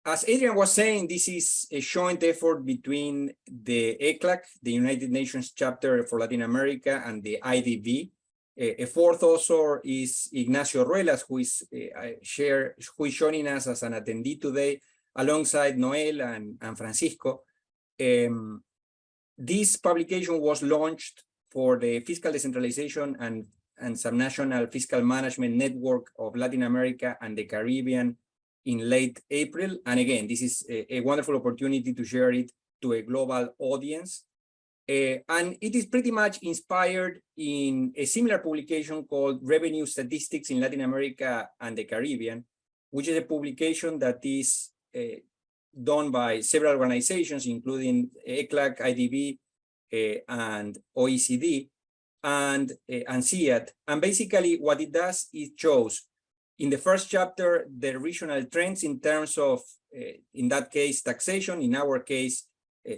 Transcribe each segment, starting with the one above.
As Adrian was saying, this is a joint effort between the ECLAC, the United Nations chapter for Latin America, and the IADB. A fourth author is Ignacio Ruelas, who is joining us as an attendee today, alongside Noel and Francisco. This publication was launched for the Fiscal Decentralization and Subnational Fiscal Management Network of Latin America and the Caribbean in late April. And again, this is a wonderful opportunity to share it to a global audience. And it is pretty much inspired in a similar publication called Revenue Statistics in Latin America and the Caribbean, which is a publication that is done by several organizations, including ECLAC, IDB, and OECD, and CIAT. And basically what it does, it shows in the first chapter, the regional trends in terms of, in that case, taxation, in our case,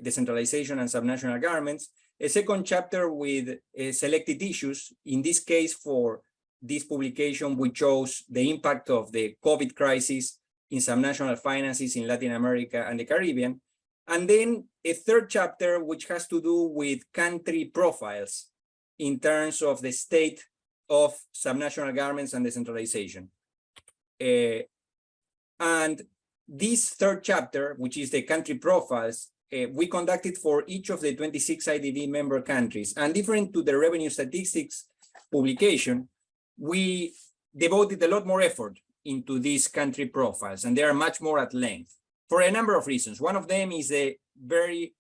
decentralization and subnational governments. A second chapter with selected issues. In this case, for this publication, we chose the impact of the COVID crisis in subnational finances in Latin America and the Caribbean. And then a third chapter, which has to do with country profiles in terms of the state of subnational governments and decentralization. And this third chapter, which is the country profiles, we conducted for each of the 26 IDB member countries. And different to the revenue statistics publication, we devoted a lot more effort into these country profiles, and they are much more at length for a number of reasons. One of them is the very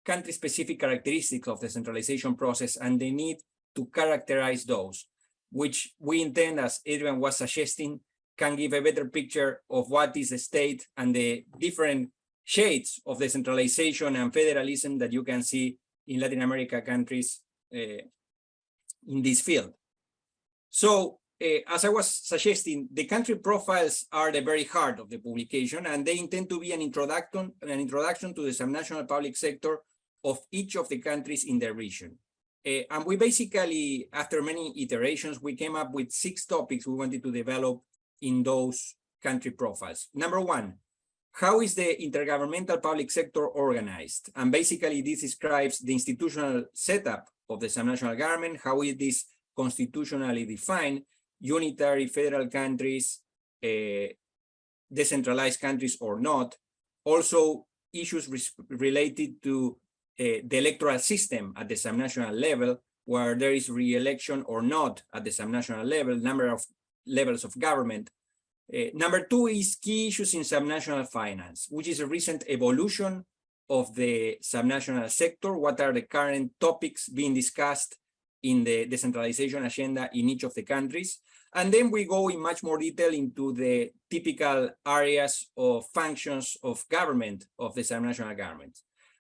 country-specific characteristics of the centralization process and the need to characterize those, which we intend, as Adrian was suggesting, can give a better picture of what is the state and the different shades of decentralization and federalism that you can see in Latin America countries in this field. So, as I was suggesting, the country profiles are the very heart of the publication, and they intend to be an introduction to the subnational public sector of each of the countries in the region. And we basically, after many iterations, we came up with 6 topics we wanted to develop in those country profiles. Number 1, how is the intergovernmental public sector organized? And basically this describes the institutional setup of the subnational government, how it is constitutionally defined, unitary federal countries, decentralized countries or not. Also issues related to the electoral system at the subnational level, where there is re-election or not at the subnational level, number of levels of government. Number 2 is key issues in subnational finance, which is a recent evolution of the subnational sector. What are the current topics being discussed in the decentralization agenda in each of the countries? And then we go in much more detail into the typical areas of functions of government of the subnational government,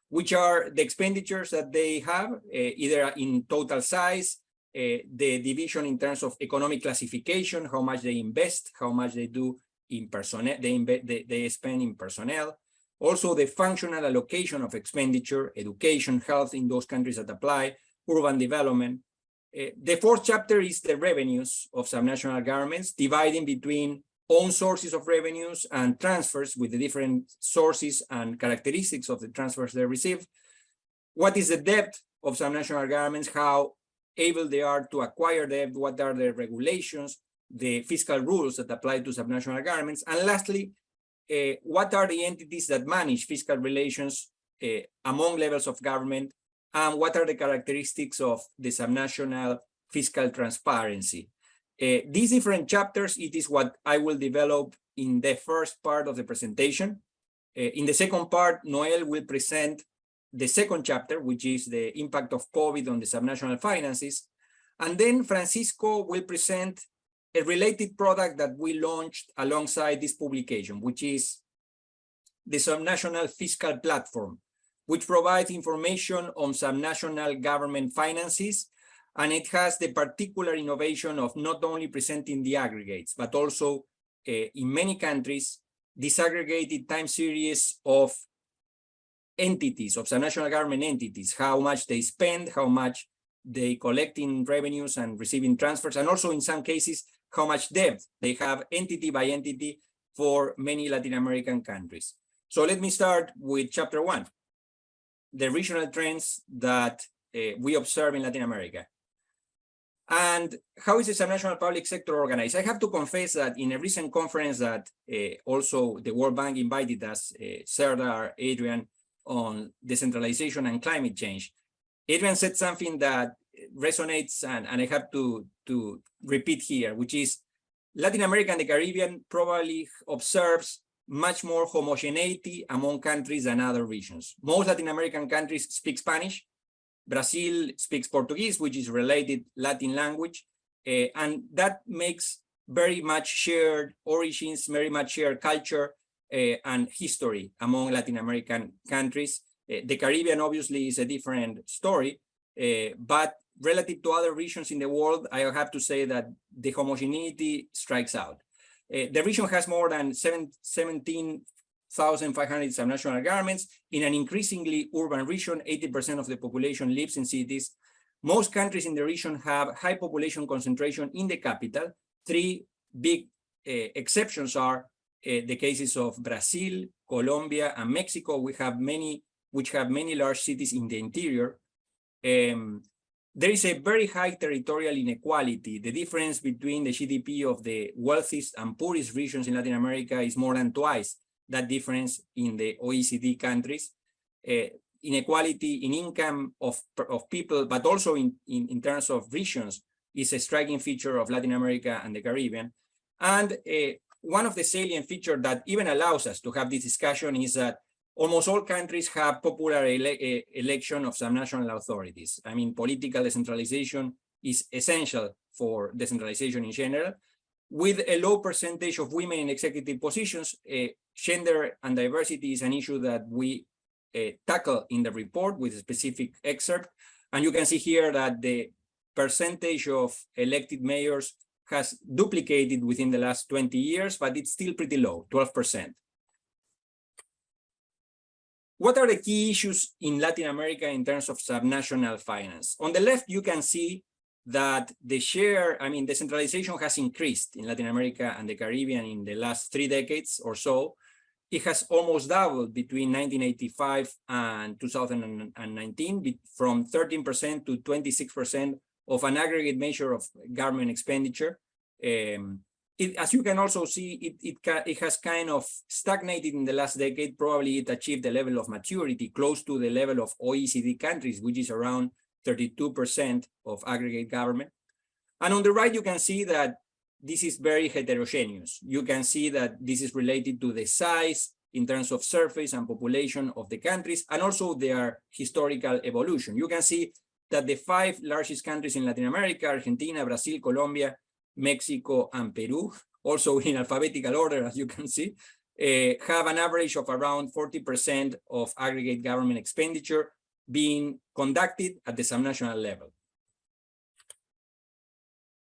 which are the expenditures that they have, either in total size, the division in terms of economic classification, how much they invest, how much they do in personnel, they spend in personnel. Also the functional allocation of expenditure, education, health in those countries that apply, urban development. The 4th chapter is the revenues of subnational governments, dividing between own sources of revenues and transfers with the different sources and characteristics of the transfers they receive. What is the debt of subnational governments, how able they are to acquire debt, what are the regulations, the fiscal rules that apply to subnational governments, and lastly, what are the entities that manage fiscal relations among levels of government, and what are the characteristics of the subnational fiscal transparency. These different chapters, it is what I will develop in the first part of the presentation. In the second part, Noel will present the second chapter, which is the impact of COVID on the subnational finances. And then Francisco will present a related product that we launched alongside this publication, which is the Subnational Fiscal Platform, which provides information on subnational government finances. And it has the particular innovation of not only presenting the aggregates, but also in many countries, disaggregated time series of entities, of subnational government entities, how much they spend, how much they collect in revenues and receiving transfers, and also in some cases, how much debt they have entity by entity for many Latin American countries. So let me start with chapter 1, the regional trends that we observe in Latin America. And how is the subnational public sector organized? I have to confess that in a recent conference that also the World Bank invited us, Serdar, Adrian, on decentralization and climate change, Adrian said something that resonates and I have to repeat here, which is Latin America and the Caribbean probably observes much more homogeneity among countries than other regions. Most Latin American countries speak Spanish. Brazil speaks Portuguese, which is related Latin language, and that makes very much shared origins, very much shared culture and history among Latin American countries. The Caribbean obviously is a different story, but relative to other regions in the world, I have to say that the homogeneity strikes out. The region has more than 17,500 subnational governments in an increasingly urban region. 80% of the population lives in cities. Most countries in the region have high population concentration in the capital. Three big exceptions are the cases of Brazil, Colombia, and Mexico. Which have many large cities in the interior. There is a very high territorial inequality. The difference between the GDP of the wealthiest and poorest regions in Latin America is more than twice that difference in the OECD countries. Inequality in income of people, but also in terms of regions, is a striking feature of Latin America and the Caribbean. And one of the salient features that even allows us to have this discussion is that almost all countries have popular election of subnational authorities. I mean, political decentralization is essential for decentralization in general. With a low percentage of women in executive positions, gender and diversity is an issue that we tackle in the report with a specific excerpt. And you can see here that the percentage of elected mayors has duplicated within the last 20 years, but it's still pretty low, 12%. What are the key issues in Latin America in terms of subnational finance? On the left, you can see that the share, I mean, decentralization has increased in Latin America and the Caribbean in the last 3 decades or so. It has almost doubled between 1985 and 2019, from 13% to 26% of an aggregate measure of government expenditure. As you can also see, it has kind of stagnated in the last decade. Probably it achieved a level of maturity close to the level of OECD countries, which is around 32% of aggregate government. And on the right, you can see that this is very heterogeneous. You can see that this is related to the size in terms of surface and population of the countries, and also their historical evolution. You can see that the 5 largest countries in Latin America, Argentina, Brazil, Colombia, Mexico, and Peru, also in alphabetical order, as you can see, have an average of around 40% of aggregate government expenditure being conducted at the subnational level.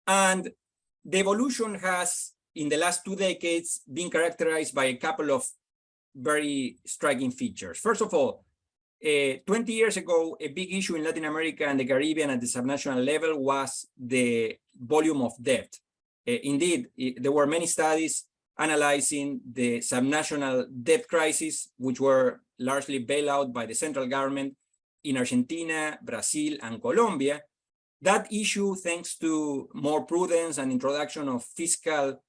And the evolution has, in the last 2 decades, been characterized by a couple of very striking features. First of all, 20 years ago, a big issue in Latin America and the Caribbean at the subnational level was the volume of debt. Indeed, there were many studies analyzing the subnational debt crisis, which were largely bailed out by the central government in Argentina, Brazil, and Colombia. That issue, thanks to more prudence and introduction of fiscal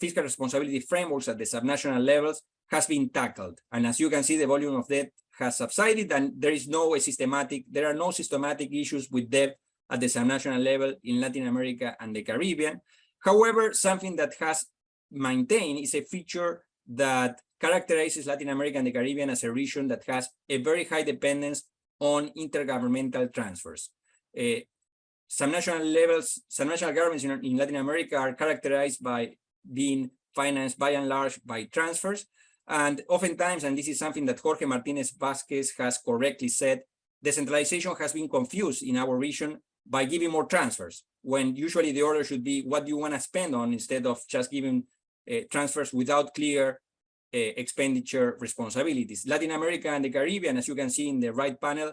responsibility frameworks at the subnational levels, has been tackled. And as you can see, the volume of debt has subsided, and there are no systematic issues with debt at the subnational level in Latin America and the Caribbean. However, something that has maintained is a feature that characterizes Latin America and the Caribbean as a region that has a very high dependence on intergovernmental transfers. Subnational governments in Latin America are characterized by being financed by and large by transfers. And oftentimes, and this is something that Jorge Martinez Vazquez has correctly said, decentralization has been confused in our region by giving more transfers, when usually the order should be what do you want to spend on, instead of just giving transfers without clear expenditure responsibilities. Latin America and the Caribbean, as you can see in the right panel,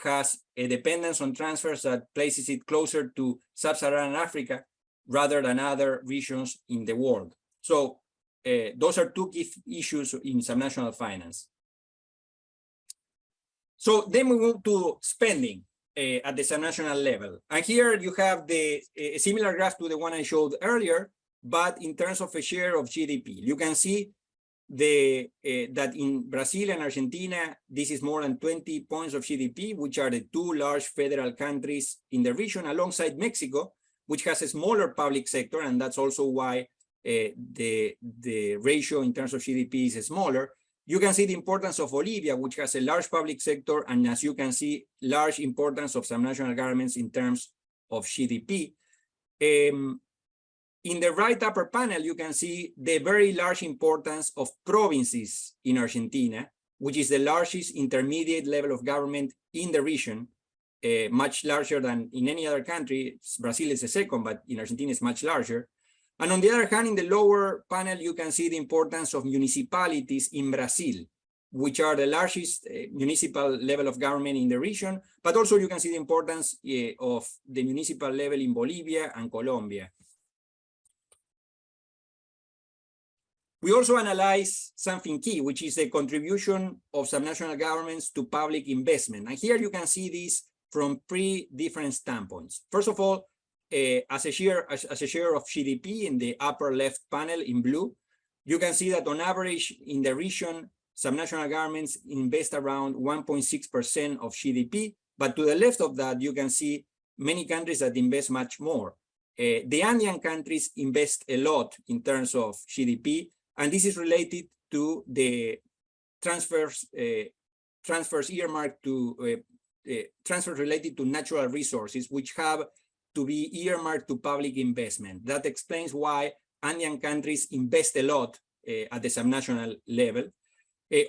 has a dependence on transfers that places it closer to sub-Saharan Africa rather than other regions in the world. So those are two key issues in subnational finance. So then we move to spending at the subnational level. And here you have a similar graph to the one I showed earlier, but in terms of a share of GDP. You can see that in Brazil and Argentina, this is more than 20 points of GDP, which are the two large federal countries in the region, alongside Mexico, which has a smaller public sector, and that's also why the ratio in terms of GDP is smaller. You can see the importance of Bolivia, which has a large public sector, and as you can see, large importance of subnational governments in terms of GDP. In the right upper panel, you can see the very large importance of provinces in Argentina, which is the largest intermediate level of government in the region, much larger than in any other country. Brazil is the second, but in Argentina it's much larger. And on the other hand, in the lower panel, you can see the importance of municipalities in Brazil, which are the largest municipal level of government in the region, but also you can see the importance of the municipal level in Bolivia and Colombia. We also analyze something key, which is the contribution of subnational governments to public investment. And here you can see this from three different standpoints. First of all, as a share of GDP in the upper left panel in blue, you can see that on average in the region, subnational governments invest around 1.6% of GDP. But to the left of that, you can see many countries that invest much more. The Andean countries invest a lot in terms of GDP, and this is related to the transfers earmarked to transfers related to natural resources, which have to be earmarked to public investment. That explains why Andean countries invest a lot at the subnational level.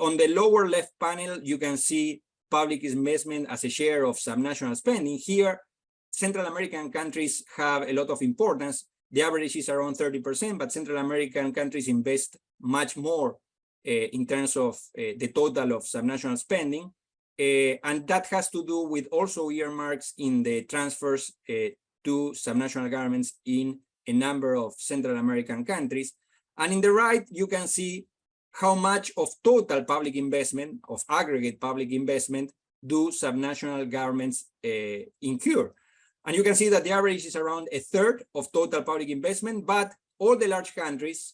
On the lower left panel, you can see public investment as a share of subnational spending. Here, Central American countries have a lot of importance. The average is around 30%, but Central American countries invest much more in terms of the total of subnational spending. And that has to do with also earmarks in the transfers to subnational governments in a number of Central American countries. And in the right, you can see how much of total public investment, of aggregate public investment, do subnational governments incur. And you can see that the average is around a third of total public investment, but all the large countries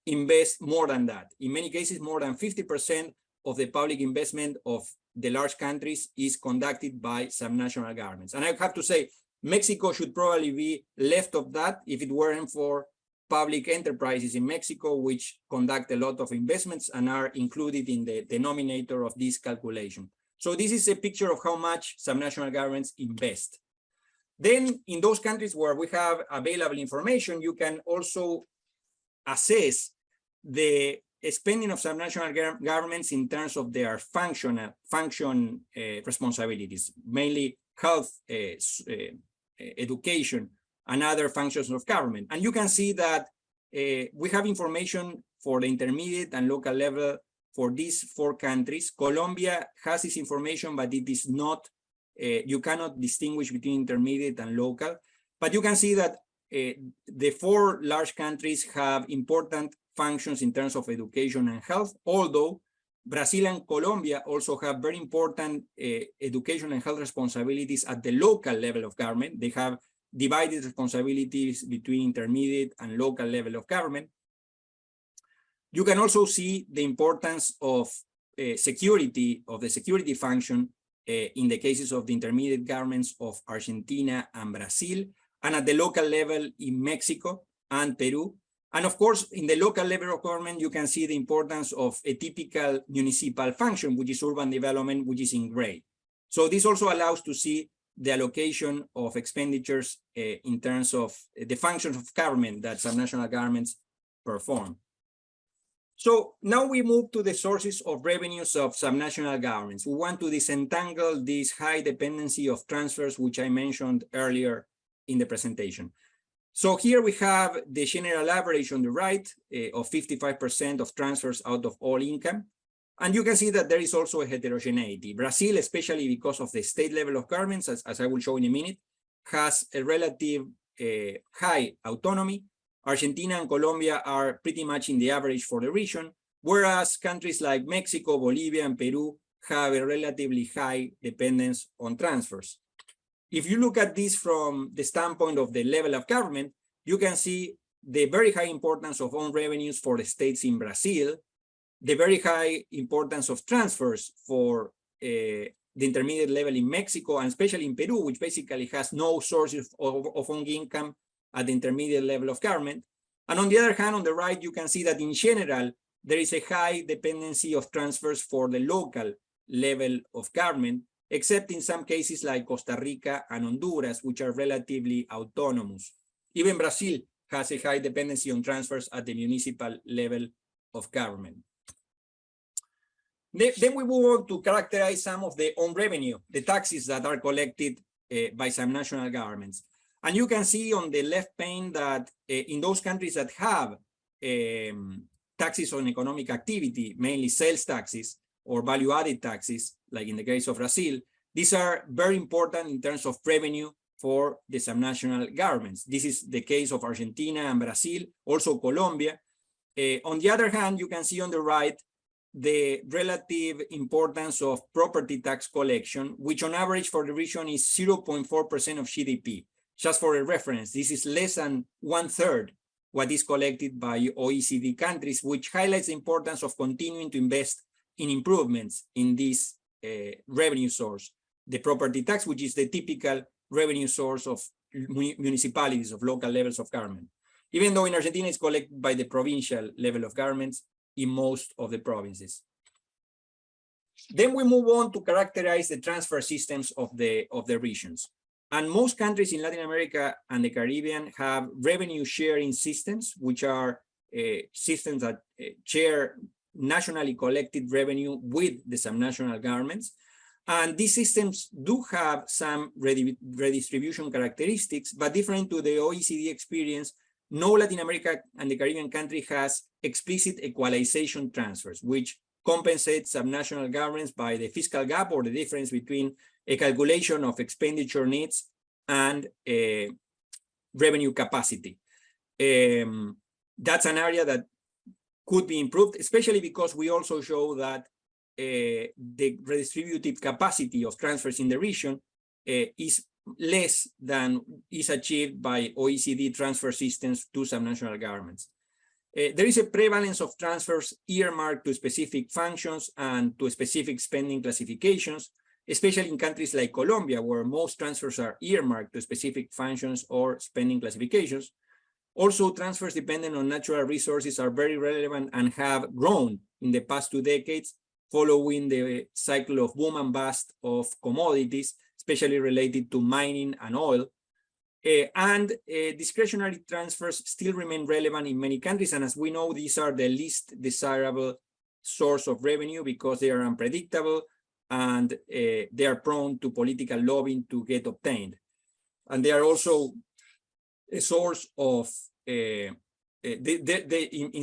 invest more than that. In many cases, more than 50% of the public investment of the large countries is conducted by subnational governments. And I have to say, Mexico should probably be left of that if it weren't for public enterprises in Mexico, which conduct a lot of investments and are included in the denominator of this calculation. So this is a picture of how much subnational governments invest. Then in those countries where we have available information, you can also assess the spending of subnational governments in terms of their function responsibilities, mainly health, education, and other functions of government. And you can see that we have information for the intermediate and local level for these four countries. Colombia has this information, but it is not, you cannot distinguish between intermediate and local. But you can see that the four large countries have important functions in terms of education and health, although Brazil and Colombia also have very important education and health responsibilities at the local level of government. They have divided responsibilities between intermediate and local level of government. You can also see the importance of security, of the security function in the cases of the intermediate governments of Argentina and Brazil, and at the local level in Mexico and Peru. And of course, in the local level of government, you can see the importance of a typical municipal function, which is urban development, which is in gray. So this also allows to see the allocation of expenditures in terms of the functions of government that subnational governments perform. So now we move to the sources of revenues of subnational governments. We want to disentangle this high dependency of transfers, which I mentioned earlier in the presentation. So here we have the general average on the right of 55% of transfers out of all income. And you can see that there is also a heterogeneity. Brazil, especially because of the state level of governments, as I will show in a minute, has a relative high autonomy. Argentina and Colombia are pretty much in the average for the region, whereas countries like Mexico, Bolivia, and Peru have a relatively high dependence on transfers. If you look at this from the standpoint of the level of government, you can see the very high importance of own revenues for the states in Brazil, the very high importance of transfers for the intermediate level in Mexico, and especially in Peru, which basically has no sources of own income at the intermediate level of government. And on the other hand, on the right, you can see that in general, there is a high dependency of transfers for the local level of government, except in some cases like Costa Rica and Honduras, which are relatively autonomous. Even Brazil has a high dependency on transfers at the municipal level of government. Then we move on to characterize some of the own revenue, the taxes that are collected by some national governments. And you can see on the left pane that in those countries that have taxes on economic activity, mainly sales taxes or value-added taxes, like in the case of Brazil, these are very important in terms of revenue for the subnational governments. This is the case of Argentina and Brazil, also Colombia. On the other hand, you can see on the right the relative importance of property tax collection, which on average for the region is 0.4% of GDP. Just for a reference, this is less than 1/3 what is collected by OECD countries, which highlights the importance of continuing to invest in improvements in this revenue source, the property tax, which is the typical revenue source of municipalities, of local levels of government. Even though in Argentina it's collected by the provincial level of governments in most of the provinces. Then we move on to characterize the transfer systems of the regions. And most countries in Latin America and the Caribbean have revenue sharing systems, which are systems that share nationally collected revenue with the subnational governments. And these systems do have some redistribution characteristics, but different to the OECD experience, no Latin America and the Caribbean country has explicit equalization transfers, which compensates subnational governments by the fiscal gap or the difference between a calculation of expenditure needs and revenue capacity. That's an area that could be improved, especially because we also show that the redistributive capacity of transfers in the region is less than is achieved by OECD transfer systems to subnational governments. There is a prevalence of transfers earmarked to specific functions and to specific spending classifications, especially in countries like Colombia, where most transfers are earmarked to specific functions or spending classifications. Also, transfers dependent on natural resources are very relevant and have grown in the past 2 decades, following the cycle of boom and bust of commodities, especially related to mining and oil. Discretionary transfers still remain relevant in many countries. And as we know, these are the least desirable source of revenue because they are unpredictable and they are prone to political lobbying to get obtained. And they are also a source of, in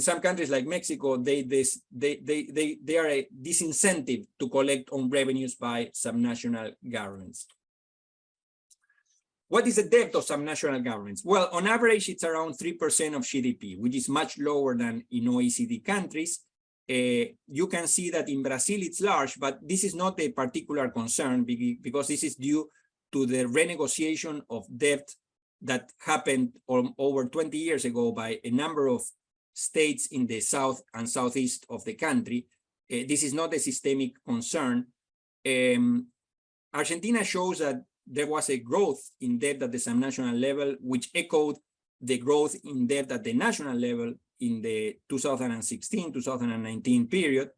some countries like Mexico, they are a disincentive to collect on revenues by subnational governments. What is the debt of subnational governments? Well, on average, it's around 3% of GDP, which is much lower than in OECD countries. You can see that in Brazil, it's large, but this is not a particular concern because this is due to the renegotiation of debt that happened over 20 years ago by a number of states in the south and southeast of the country. This is not a systemic concern. Argentina shows that there was a growth in debt at the subnational level, which echoed the growth in debt at the national level in the 2016-2019 period.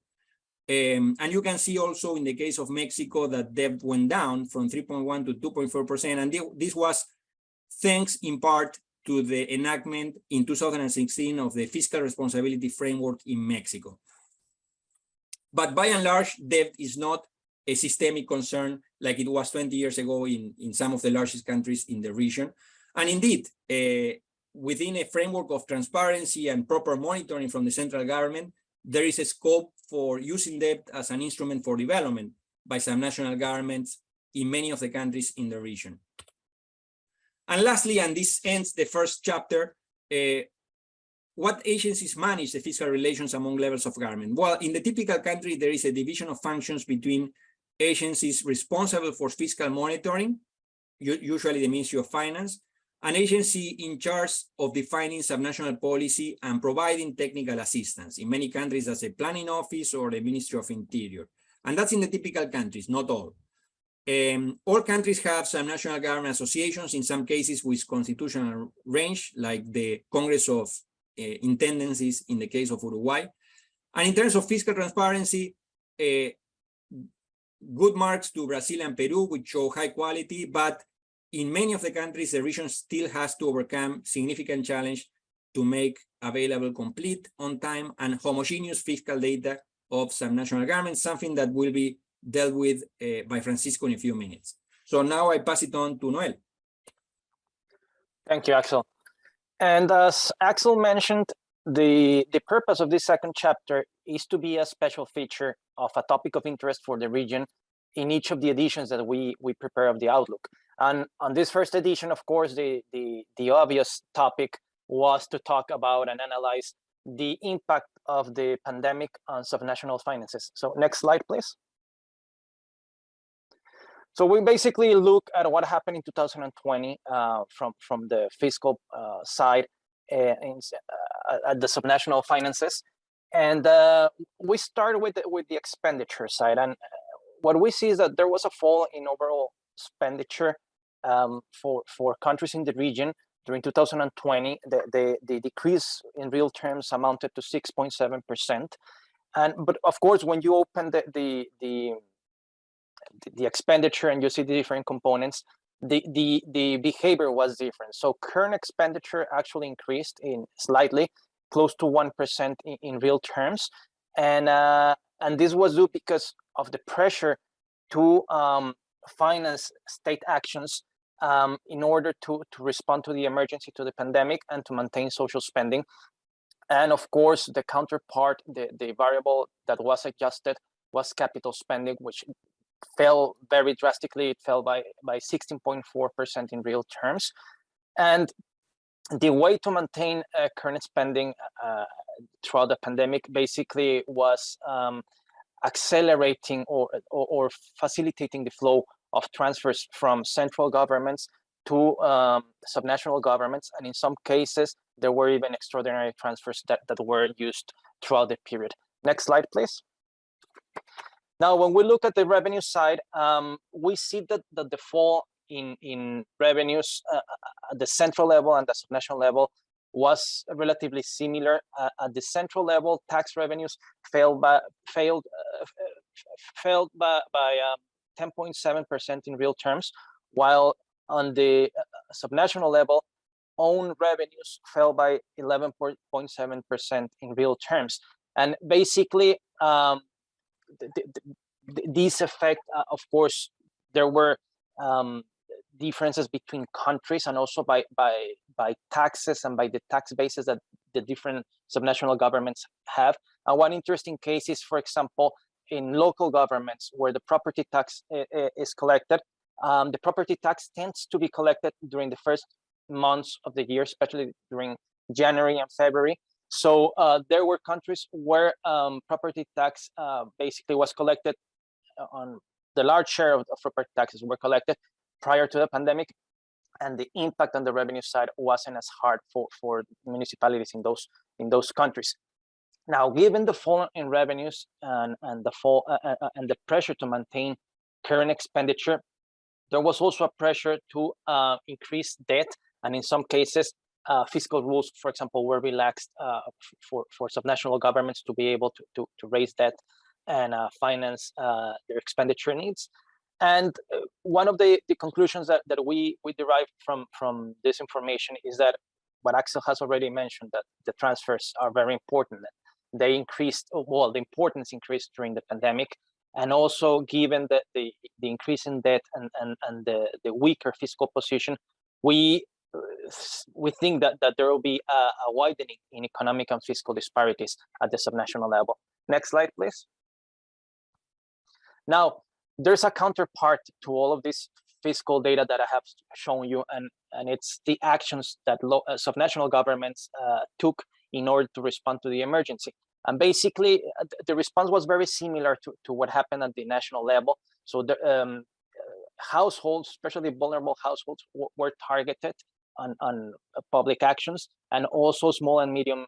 And you can see also in the case of Mexico that debt went down from 3.1 to 2.4%. And this was thanks in part to the enactment in 2016 of the fiscal responsibility framework in Mexico. But by and large, debt is not a systemic concern like it was 20 years ago in some of the largest countries in the region. And indeed, within a framework of transparency and proper monitoring from the central government, there is a scope for using debt as an instrument for development by some national governments in many of the countries in the region. And lastly, and this ends the first chapter, what agencies manage the fiscal relations among levels of government? Well, in the typical country, there is a division of functions between agencies responsible for fiscal monitoring, usually the Ministry of Finance, an agency in charge of defining subnational policy and providing technical assistance. In many countries, that's a planning office or the Ministry of Interior. And that's in the typical countries, not all. All countries have subnational government associations, in some cases with constitutional range, like the Congress of Intendencies in the case of Uruguay. And in terms of fiscal transparency, good marks to Brazil and Peru, which show high quality, but in many of the countries, the region still has to overcome significant challenge to make available complete, on time, and homogeneous fiscal data of subnational governments, something that will be dealt with by Francisco in a few minutes. So now I pass it on to Noel. Thank you, Axel. And as Axel mentioned, the purpose of this second chapter is to be a special feature of a topic of interest for the region in each of the editions that we prepare of the Outlook. And on this first edition, of course, the obvious topic was to talk about and analyze the impact of the pandemic on subnational finances. So next slide, please. So we basically look at what happened in 2020 from the fiscal side at the subnational finances. And we start with the expenditure side. And what we see is that there was a fall in overall expenditure for countries in the region during 2020. The decrease in real terms amounted to 6.7%. But of course, when you open the expenditure and you see the different components, the behavior was different. So current expenditure actually increased in slightly, close to 1% in real terms, and this was due because of the pressure to finance state actions in order to respond to the emergency, to the pandemic, and to maintain social spending. And of course, the counterpart, the variable that was adjusted was capital spending, which fell very drastically. It fell by 16.4% in real terms. And the way to maintain current spending throughout the pandemic basically was accelerating or facilitating the flow of transfers from central governments to subnational governments. And in some cases, there were even extraordinary transfers that were used throughout the period. Next slide, please. Now, when we look at the revenue side, we see that the fall in revenues at the central level and the subnational level was relatively similar. At the central level, tax revenues fell by 10.7% in real terms, while on the subnational level, own revenues fell by 11.7% in real terms. And basically, this effect, of course, there were differences between countries and also by taxes and by the tax bases that the different subnational governments have. And one interesting case is, for example, in local governments where the property tax is collected. The property tax tends to be collected during the first months of the year, especially during January and February. So there were countries where property tax basically was collected on the large share of property taxes were collected prior to the pandemic, and the impact on the revenue side wasn't as hard for municipalities in those countries. Now, given the fall in revenues and the fall and the pressure to maintain current expenditure, there was also a pressure to increase debt, and in some cases, fiscal rules, for example, were relaxed for subnational governments to be able to raise debt and finance their expenditure needs. And one of the conclusions that we derive from this information is that what Axel has already mentioned, that the transfers are very important. They increased, well, the importance increased during the pandemic, and also given that the increase in debt and the weaker fiscal position, we think that there will be a widening in economic and fiscal disparities at the subnational level. Next slide, please. Now, there's a counterpart to all of this fiscal data that I have shown you, and it's the actions that subnational governments took in order to respond to the emergency. And basically, the response was very similar to what happened at the national level. So the households, especially vulnerable households, were targeted on public actions, and also small and medium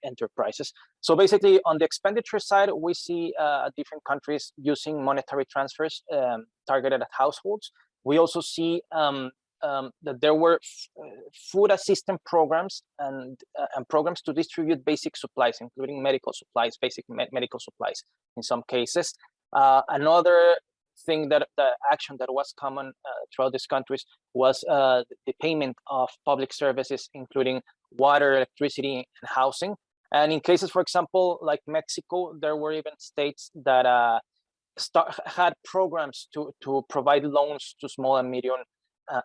enterprises. So basically, on the expenditure side, we see different countries using monetary transfers targeted at households. We also see that there were food assistance programs and programs to distribute basic supplies, including medical supplies, basic medical supplies in some cases. Another thing that the action that was common throughout these countries was the payment of public services, including water, electricity, and housing. And in cases, for example, like Mexico, there were even states that had programs to provide loans to small and medium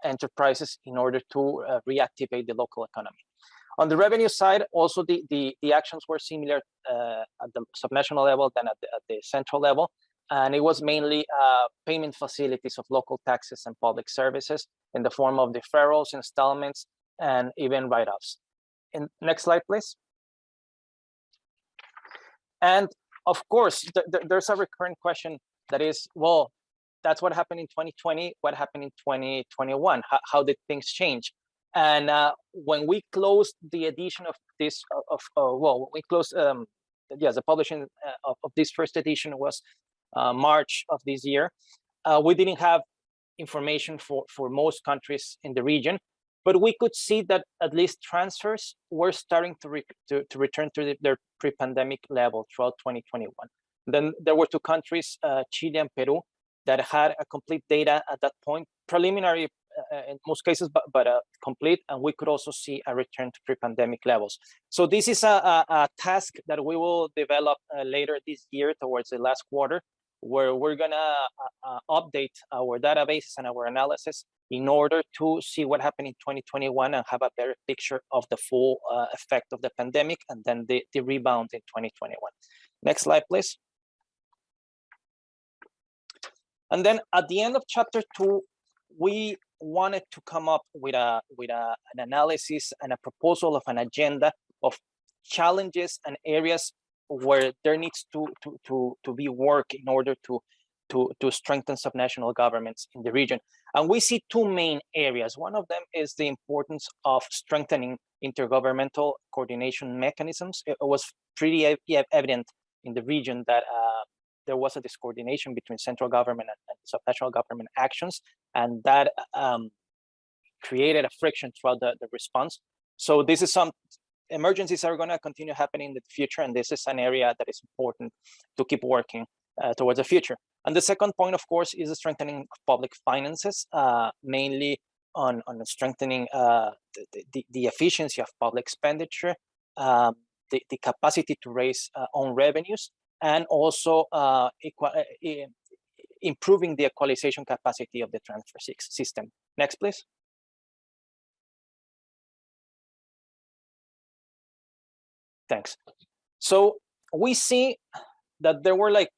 enterprises in order to reactivate the local economy. On the revenue side, also the actions were similar at the subnational level than at the central level. And it was mainly payment facilities of local taxes and public services in the form of deferrals, installments, and even write-offs. And next slide, please. And of course, there's a recurrent question that is, well, that's what happened in 2020. What happened in 2021? How did things change? And when we closed the edition of this, when we closed, the publishing of this first edition was March of this year. We didn't have information for most countries in the region, but we could see that at least transfers were starting to return to their pre-pandemic level throughout 2021. Then there were two countries, Chile and Peru, that had a complete data at that point, preliminary in most cases, but complete, and we could also see a return to pre-pandemic levels. So this is a task that we will develop later this year towards the last quarter, where we're gonna update our databases and our analysis in order to see what happened in 2021 and have a better picture of the full effect of the pandemic and then the rebound in 2021. Next slide, please. And then at the end of chapter 2, we wanted to come up with an analysis and a proposal of an agenda of challenges and areas where there needs to be work in order to strengthen subnational governments in the region. And we see two main areas. One of them is the importance of strengthening intergovernmental coordination mechanisms. It was pretty evident in the region that there was a discoordination between central government and subnational government actions, and that created a friction throughout the response. So this is some emergencies are going to continue happening in the future, and this is an area that is important to keep working towards the future. And the second point, of course, is the strengthening of public finances, mainly on strengthening the efficiency of public expenditure, the capacity to raise own revenues, and also improving the equalization capacity of the transfer system. Next, please. Thanks. So we see that there were like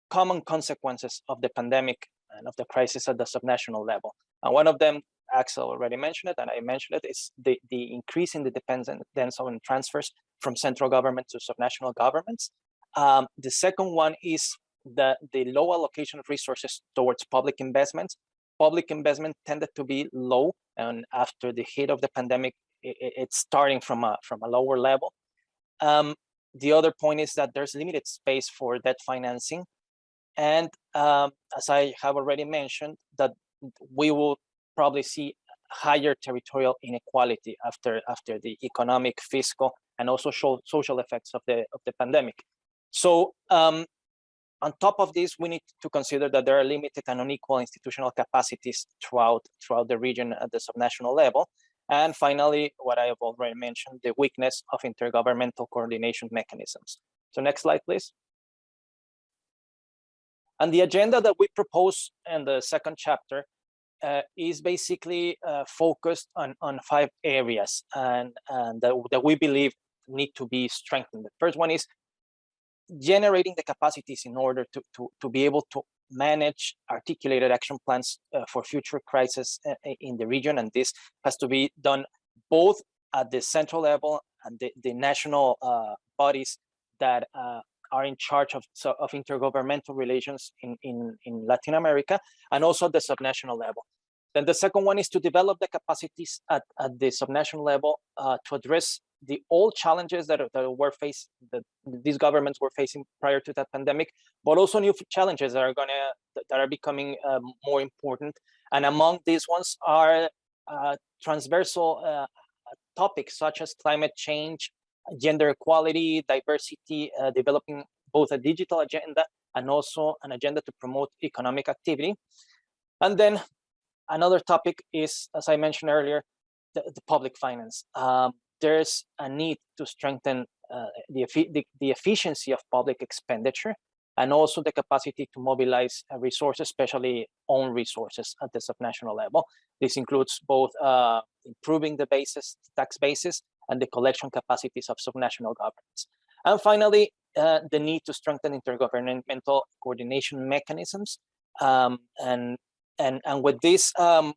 common consequences of the pandemic and of the crisis at the subnational level. And one of them, Axel already mentioned it, and I mentioned it, is the increase in the dependence on transfers from central government to subnational governments. The second one is the low allocation of resources towards public investments. Public investment tended to be low, and after the hit of the pandemic, it's starting from a lower level. The other point is that there's limited space for debt financing. And as I have already mentioned, that we will probably see higher territorial inequality after the economic, fiscal, and also social effects of the pandemic. So on top of this, we need to consider that there are limited and unequal institutional capacities throughout the region at the subnational level. And finally, what I have already mentioned, the weakness of intergovernmental coordination mechanisms. So next slide, please. And the agenda that we propose in the second chapter is basically focused on 5 areas and that we believe need to be strengthened. The first one is generating the capacities in order to be able to manage articulated action plans for future crises in the region. And this has to be done both at the central level and the national bodies that are in charge of intergovernmental relations in Latin America, and also the subnational level. Then the second one is to develop the capacities at the subnational level to address the old challenges that these governments were facing prior to that pandemic, but also new challenges that are becoming more important. And among these ones are transversal topics such as climate change, gender equality, diversity, developing both a digital agenda and also an agenda to promote economic activity. And then another topic is, as I mentioned earlier, the public finance. There's a need to strengthen the efficiency of public expenditure and also the capacity to mobilize resources, especially own resources at the subnational level. This includes both improving the tax basis, and the collection capacities of subnational governments. And finally, the need to strengthen intergovernmental coordination mechanisms. And with this, I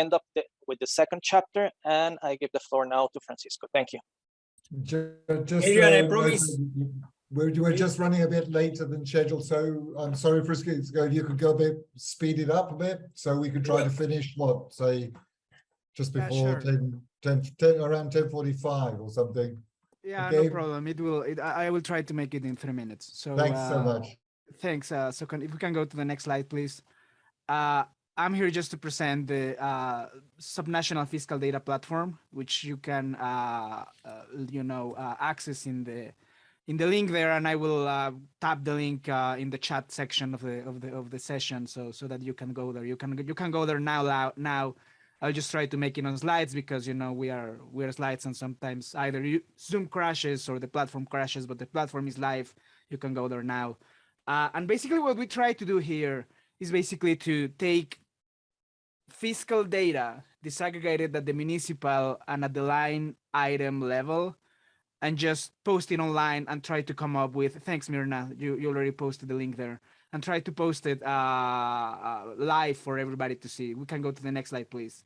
end up with the second chapter, and I give the floor now to Francisco. Thank you. Adrian, I promise. We're just running a bit later than scheduled, so I'm sorry, Francisco, if you could go a bit, speed it up a bit, so we could try to finish, what, say, just before sure. 10, around 10:45 or something. Yeah, Okay. no problem. I will try to make it in 3 minutes. So Thanks so much. Thanks. So if we can go to the next slide, please. I'm here just to present the subnational fiscal data platform, which you can access in the link there, and I will tap the link in the chat section of the session, so that you can go there. You can go there now. I'll just try to make it on slides because we are slides, and sometimes either Zoom crashes or the platform crashes, but the platform is live. You can go there now. And basically what we try to do here is basically to take fiscal data disaggregated at the municipal and at the line item level and just post it online and try to come up with, thanks Mirna, you already posted the link there, and try to post it live for everybody to see. We can go to the next slide, please.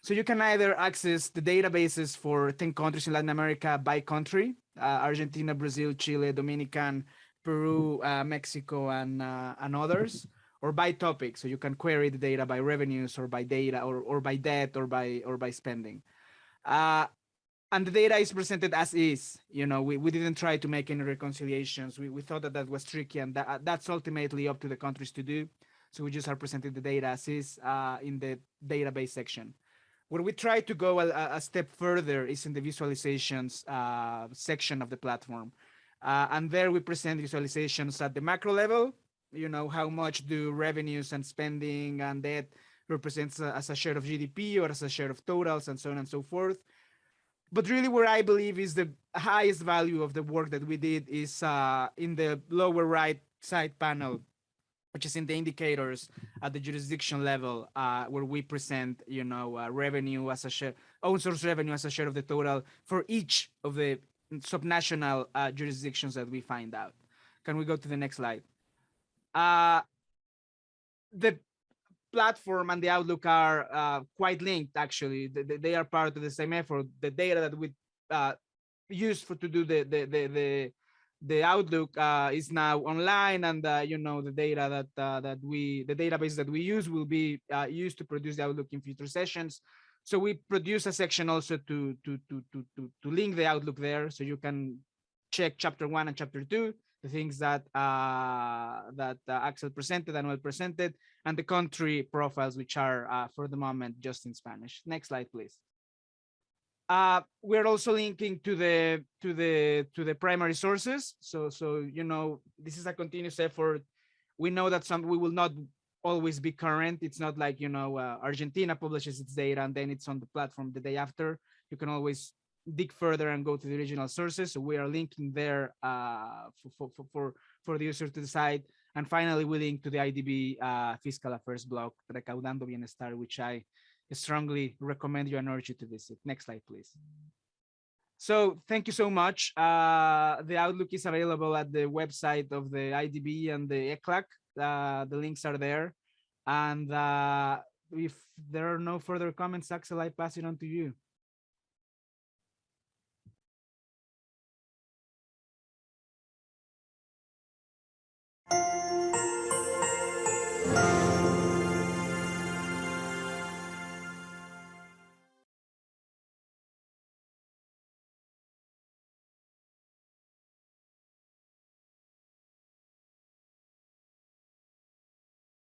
So you can either access the databases for 10 countries in Latin America by country, Argentina, Brazil, Chile, Dominican, Peru, Mexico, and others, or by topic. So you can query the data by revenues or by data or by debt or by spending. And the data is presented as is. We didn't try to make any reconciliations. We thought that was tricky, and that's ultimately up to the countries to do. So we just are presenting the data as is in the database section. Where we try to go a step further is in the visualizations section of the platform. And there we present visualizations at the macro level. How much do revenues and spending and debt represents as a share of GDP or as a share of totals, and so on and so forth. But really where I believe is the highest value of the work that we did is in the lower right side panel, which is in the indicators at the jurisdiction level, where we present, revenue as a share, own source revenue as a share of the total for each of the subnational jurisdictions that we find out. Can we go to the next slide? The platform and the outlook are quite linked, actually. They are part of the same effort. The data that we used to do the outlook is now online, and the data the database that we use will be used to produce the outlook in future sessions. So we produce a section also to link the outlook there, so you can check chapter 1 and chapter 2, the things that Axel presented and Noel presented, and the country profiles, which are for the moment just in Spanish. Next slide, please. We're also linking to the primary sources. So this is a continuous effort. We know that we will not always be current. It's not like Argentina publishes its data and then it's on the platform the day after. You can always dig further and go to the original sources. So we are linking there for the user to decide. And finally, we link to the IADB fiscal affairs blog, Recaudando Bienestar, which I strongly recommend you and urge you to visit. Next slide, please. So thank you so much. The Outlook is available at the website of the IADB and the ECLAC. The links are there. And if there are no further comments, Axel, I pass it on to you.